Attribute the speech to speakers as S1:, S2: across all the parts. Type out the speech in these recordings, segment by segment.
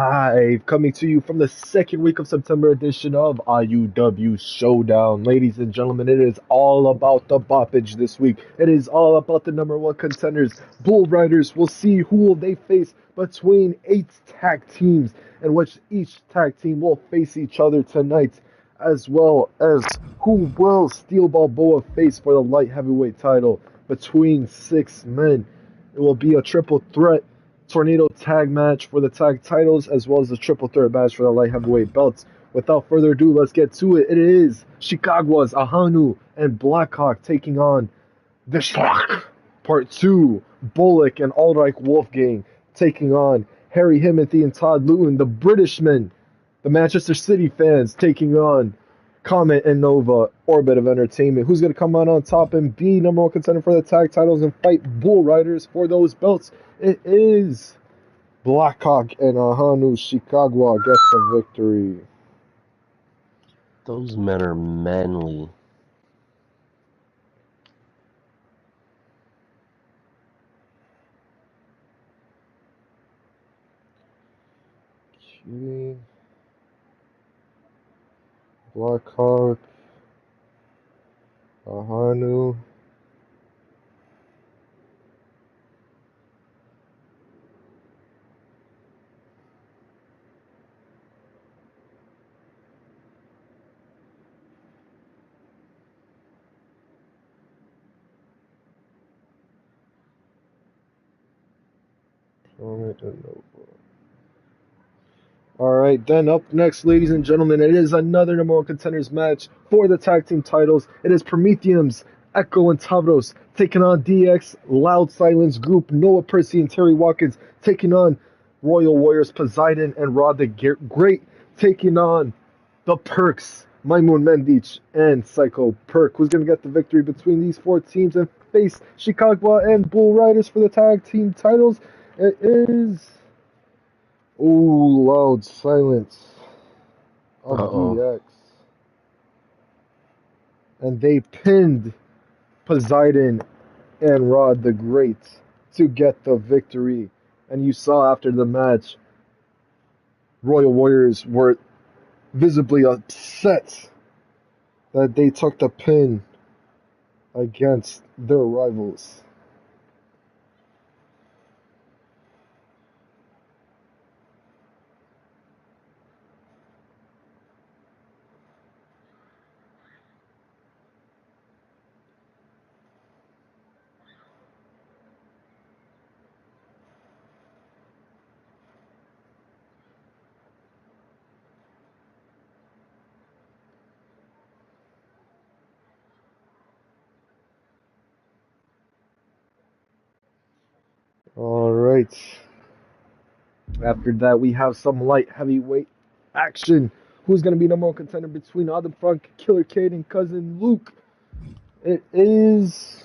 S1: Live, coming to you from the second week of September edition of IUW Showdown. Ladies and gentlemen, it is all about the boppage this week. It is all about the number one contenders. Bull Riders will see who will they face between 8 tag teams, in which each tag team will face each other tonight, as well as who will Steel Balboa face for the light heavyweight title between 6 men. It will be a triple threat tornado tag match for the tag titles, as well as a triple threat match for the light heavyweight belts. Without further ado, let's get to it. It is Chicago's Ahanu and Blackhawk taking on the Schlock. Part 2, Bullock and Ulrich Wolfgang taking on Harry Himothy and Todd Luton, the Britishmen, the Manchester City fans taking on Comet and Nova, Orbit of Entertainment. Who's going to come out on top and be number one contender for the tag titles and fight Bull Riders for those belts? It is Blackhawk and Ahanu. Chicago gets the victory.
S2: Those men are manly.
S1: Okay. Blackhawk, Ahanu. Alright, then up next, ladies and gentlemen, it is another number one contenders match for the tag team titles. It is Prometheums, Echo, and Tavros taking on DX, Loud Silence Group, Noah Percy and Terry Watkins taking on Royal Warriors, Poseidon and Rod the Great taking on the Perks, Maimun Mendic and Psycho Perk. Who's going to get the victory between these four teams and face Chicago and Bull Riders for the tag team titles? It is... Ooh, Loud Silence of DX. And they pinned Poseidon and Rod the Great to get the victory. And you saw after the match, Royal Warriors were visibly upset that they took the pin against their rivals. Alright. After that, we have some light heavyweight action. Who's going to be number one contender between Adam Funk, Killer Kate, and Cousin Luke? It is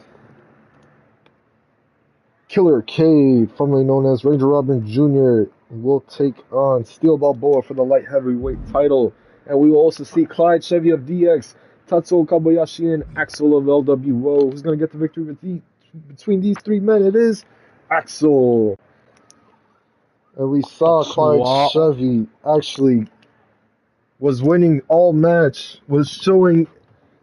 S1: Killer Cade, formerly known as Ranger Robin Jr., will take on Steel Balboa for the light heavyweight title. And we will also see Clyde Chevy of DX, Tatsuo Kobayashi, and Axel of LWO. Who's going to get the victory between these three men? It is Axel. And we saw Clyde Chevy actually was winning all match, was showing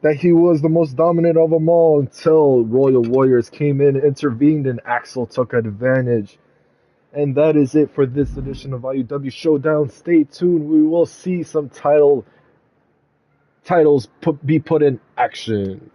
S1: that he was the most dominant of them all until Royal Warriors came in, intervened, and Axel took advantage. And that is it for this edition of IUW Showdown. Stay tuned. We will see some titles be put in action.